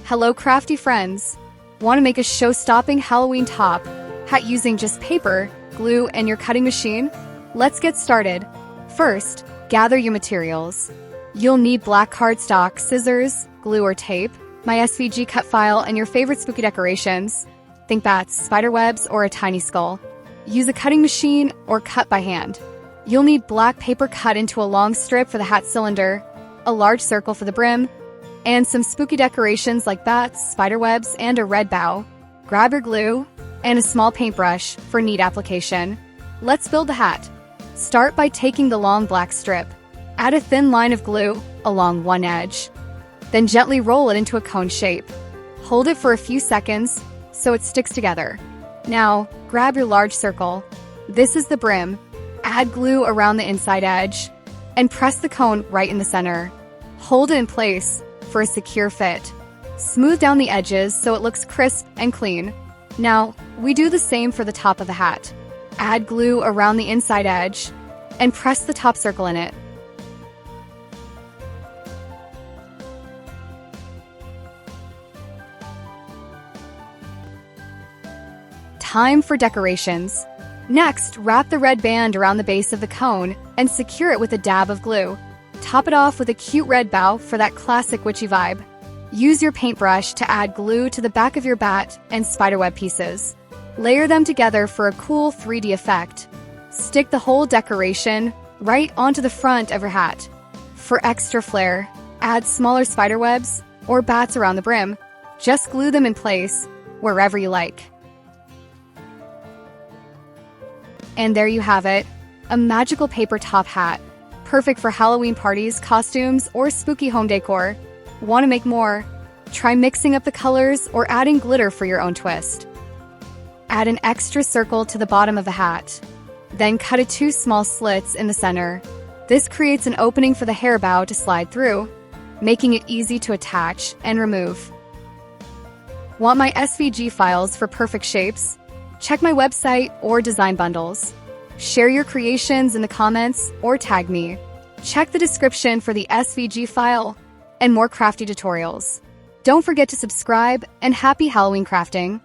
Hello, crafty friends! Want to make a show-stopping Halloween top hat using just paper, glue, and your cutting machine? Let's get started. First, gather your materials. You'll need black cardstock, scissors, glue or tape, my SVG cut file, and your favorite spooky decorations. Think bats, spider webs, or a tiny skull. Use a cutting machine or cut by hand. You'll need black paper cut into a long strip for the hat cylinder, a large circle for the brim, and some spooky decorations like bats, spider webs, and a red bow. Grab your glue and a small paintbrush for neat application. Let's build the hat. Start by taking the long black strip. Add a thin line of glue along one edge. Then gently roll it into a cone shape. Hold it for a few seconds so it sticks together. Now, grab your large circle. This is the brim. Add glue around the inside edge and press the cone right in the center. Hold it in place for a secure fit. Smooth down the edges so it looks crisp and clean. Now, we do the same for the top of the hat. Add glue around the inside edge and press the top circle in it. Time for decorations. Next, wrap the red band around the base of the cone and secure it with a dab of glue. Top it off with a cute red bow for that classic witchy vibe. Use your paintbrush to add glue to the back of your bat and spiderweb pieces. Layer them together for a cool 3D effect. Stick the whole decoration right onto the front of your hat. For extra flair, add smaller spiderwebs or bats around the brim. Just glue them in place wherever you like. And there you have it, a magical paper top hat. Perfect for Halloween parties, costumes, or spooky home decor. Want to make more? Try mixing up the colors or adding glitter for your own twist. Add an extra circle to the bottom of the hat. Then cut 2 small slits in the center. This creates an opening for the hair bow to slide through, making it easy to attach and remove. Want my SVG files for perfect shapes? Check my website or design bundles. Share your creations in the comments or tag me. Check the description for the SVG file and more crafty tutorials. Don't forget to subscribe, and happy Halloween crafting!